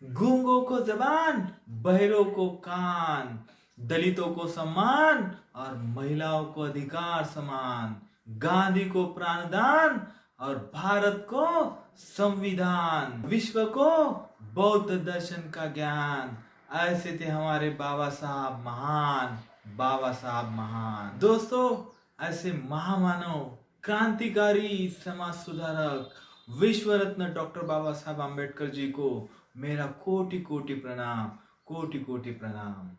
गूंगों को जबान, बहरों को कान, दलितों को सम्मान और महिलाओं को अधिकार समान, गांधी को प्राणदान और भारत को संविधान, विश्व को बौद्ध दर्शन का ज्ञान। ऐसे थे हमारे बाबा साहब महान, बाबा साहब महान। दोस्तों, ऐसे महामानव, क्रांतिकारी, समाज सुधारक, विश्व रत्न डॉक्टर बाबा साहब आम्बेडकर जी को मेरा कोटि कोटि प्रणाम, कोटि कोटि प्रणाम।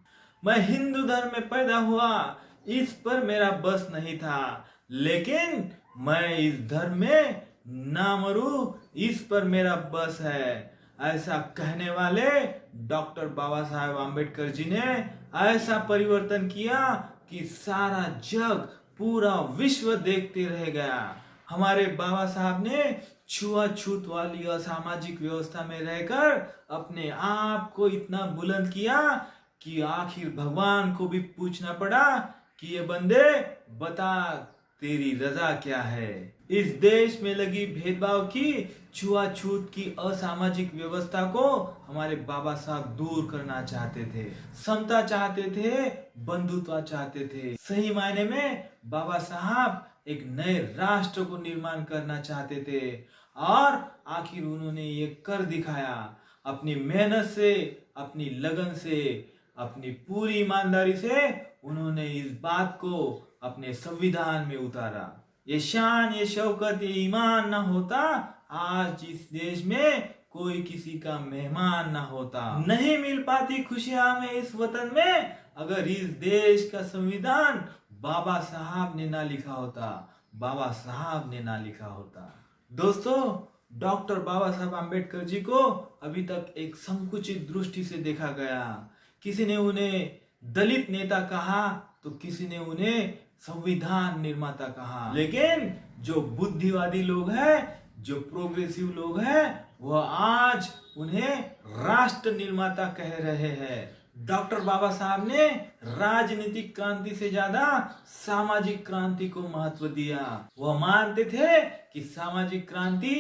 मैं हिंदू धर्म में पैदा हुआ, इस पर मेरा बस नहीं था, लेकिन मैं इस धर्म में ना मरूं, इस पर मेरा बस है। ऐसा कहने वाले डॉक्टर बाबा साहब आम्बेडकर जी ने ऐसा परिवर्तन किया कि सारा जग, पूरा विश्व देखते रह गया। हमारे बाबा साहब ने छुआछूत वाली असामाजिक व्यवस्था में रहकर अपने आप को इतना बुलंद किया कि आखिर भगवान को भी पूछना पड़ा कि ये बंदे बता तेरी रजा क्या है। इस देश में लगी भेदभाव की, छुआछूत की असामाजिक व्यवस्था को हमारे बाबा साहब दूर करना चाहते थे। समता चाहते थे, बंधुत्व चाहते थे। सही मायने में बाबा साहब एक नए राष्ट्र को निर्माण करना चाहते थे और आखिर उन्होंने ये कर दिखाया। अपनी मेहनत से, अपनी लगन से, अपनी पूरी ईमानदारी से उन्होंने इस बात को अपने संविधान में उतारा। ये शान, ये शौकत, ये ईमान ना होता, आज इस देश में कोई किसी का मेहमान ना होता। नहीं मिल पाती खुशियां हमें इस वतन में अगर इस देश का संविधान बाबा साहब ने ना लिखा होता, बाबा साहब ने ना लिखा होता। दोस्तों, डॉक्टर बाबा साहब आम्बेडकर जी को अभी तक एक संकुचित दृष्टि से देखा गया। किसी ने उन्हें दलित नेता कहा तो किसी ने उन्हें संविधान निर्माता कहा। लेकिन जो बुद्धिवादी लोग हैं, जो प्रोग्रेसिव लोग हैं, वह आज उन्हें राष्ट्र निर्माता कह रहे हैं। डॉक्टर बाबा साहब ने राजनीतिक क्रांति से ज्यादा सामाजिक क्रांति को महत्व दिया। वह मानते थे कि सामाजिक क्रांति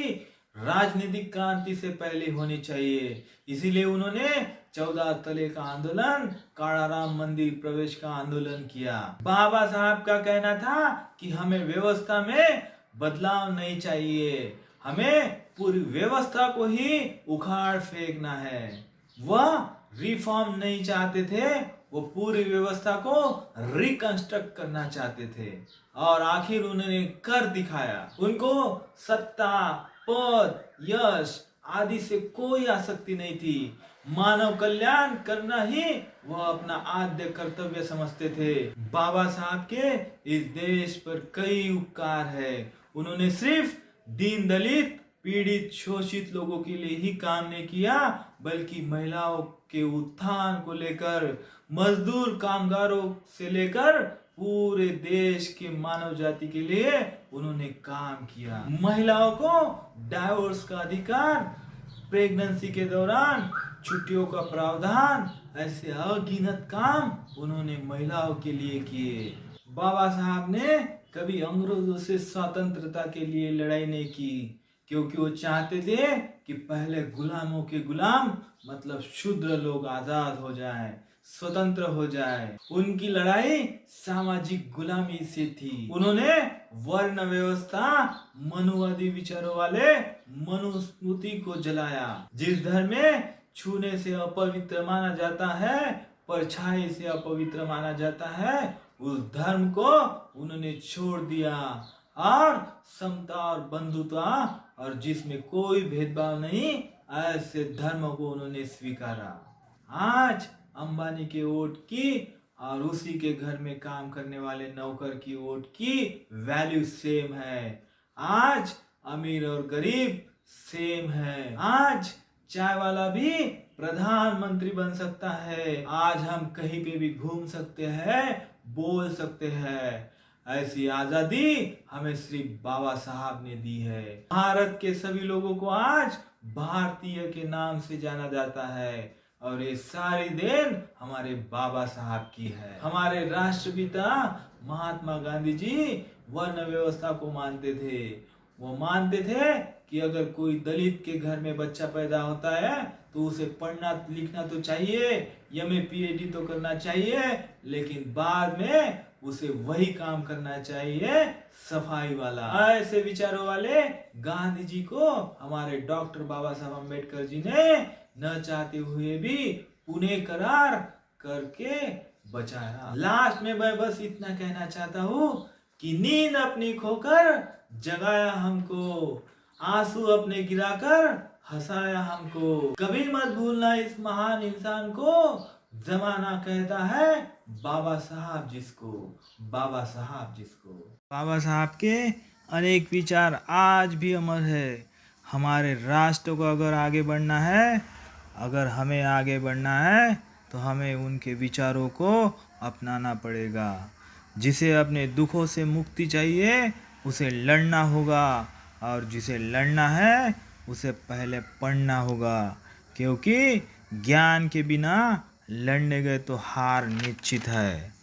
राजनीतिक क्रांति से पहले होनी चाहिए। इसीलिए उन्होंने 14 तले का आंदोलन, काड़ा राम मंदिर प्रवेश का आंदोलन किया। बाबा साहब का कहना था कि हमें व्यवस्था में बदलाव नहीं चाहिए, हमें पूरी व्यवस्था को ही उखाड़ फेंकना है। वह रिफॉर्म नहीं चाहते थे, वो पूरी व्यवस्था को रिकंस्ट्रक्ट करना चाहते थे और आखिर उन्होंने कर दिखाया। उनको सत्ता, पद, यश आदि से कोई आसक्ति नहीं थी। मानव कल्याण करना ही वह अपना आद्य कर्तव्य समझते थे। बाबा साहब के इस देश पर कई उपकार है। उन्होंने सिर्फ दीन दलित, पीड़ित, शोषित लोगों के लिए ही काम नहीं किया, बल्कि महिलाओं के उत्थान को लेकर, मजदूर कामगारों से लेकर पूरे देश के मानव जाति के लिए उन्होंने काम किया। महिलाओं को डाइवोर्स का अधिकार, प्रेगनेंसी के दौरान छुट्टियों का प्रावधान, ऐसे अगिनत काम उन्होंने महिलाओं के लिए किए। बाबा साहब ने कभी अंग्रेजों से स्वतंत्रता के लिए लड़ाई नहीं की, क्योंकि वो चाहते थे कि पहले गुलामों के गुलाम मतलब शूद्र लोग आजाद हो जाएं, स्वतंत्र हो जाए। उनकी लड़ाई सामाजिक गुलामी से थी। उन्होंने वर्ण व्यवस्था, मनुवादी विचारों वाले मनुस्मृति को जलाया। जिस धर्म में छूने से अपवित्र माना जाता है, परछाई से अपवित्र माना जाता है, उस धर्म को उन्होंने छोड़ दिया और समता और बंधुत्व और जिसमें कोई भेदभाव नहीं, ऐसे धर्म को उन्होंने स्वीकारा। आज अंबानी के वोट की और उसी के घर में काम करने वाले नौकर की वोट की वैल्यू सेम है। आज अमीर और गरीब सेम है। आज चाय वाला भी प्रधानमंत्री बन सकता है। आज हम कहीं पे भी घूम सकते हैं, बोल सकते हैं। ऐसी आजादी हमें सिर्फ बाबा साहब ने दी है। भारत के सभी लोगों को आज भारतीय के नाम से जाना जाता है और ये सारी देन हमारे बाबा साहब की है। हमारे राष्ट्रपिता महात्मा गांधी जी वर्ण व्यवस्था को मानते थे। वो मानते थे कि अगर कोई दलित के घर में बच्चा पैदा होता है तो उसे पढ़ना लिखना तो चाहिए, एमए पीएचडी तो करना चाहिए, लेकिन बाद में उसे वही काम करना चाहिए सफाई वाला। ऐसे विचारों वाले गांधी जी को हमारे डॉक्टर बाबा साहब अम्बेडकर जी ने न चाहते हुए भी पुणे करार करके बचाया। लास्ट में मैं बस इतना कहना चाहता हूँ कि नींद अपनी खोकर जगाया हमको, आंसू अपने गिराकर हंसाया हमको। कभी मत भूलना इस महान इंसान को, जमाना कहता है बाबा साहब जिसको, बाबा साहब जिसको। बाबा साहब के अनेक विचार आज भी अमर है। हमारे राष्ट्र को अगर आगे बढ़ना है, अगर हमें आगे बढ़ना है, तो हमें उनके विचारों को अपनाना पड़ेगा। जिसे अपने दुखों से मुक्ति चाहिए उसे लड़ना होगा, और जिसे लड़ना है उसे पहले पढ़ना होगा, क्योंकि ज्ञान के बिना लड़ने गए तो हार निश्चित है।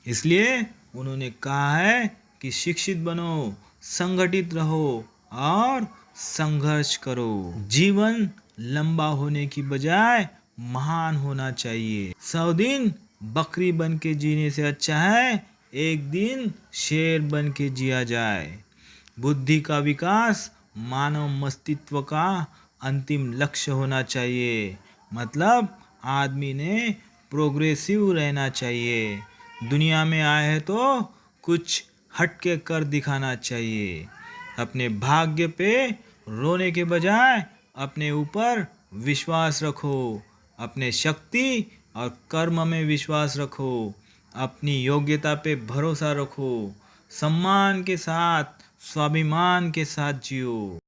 इसलिए उन्होंने कहा है कि शिक्षित बनो, संगठित रहो और संघर्ष करो। जीवन लंबा होने की बजाय महान होना चाहिए। 100 दिन बकरी बन के जीने से अच्छा है एक दिन शेर बन के जिया जाए। बुद्धि का विकास मानव मस्तित्व का अंतिम लक्ष्य होना चाहिए। मतलब आदमी ने प्रोग्रेसिव रहना चाहिए। दुनिया में आए हैं तो कुछ हटके कर दिखाना चाहिए। अपने भाग्य पे रोने के बजाय अपने ऊपर विश्वास रखो। अपने शक्ति और कर्म में विश्वास रखो। अपनी योग्यता पे भरोसा रखो। सम्मान के साथ, स्वाभिमान के साथ जियो।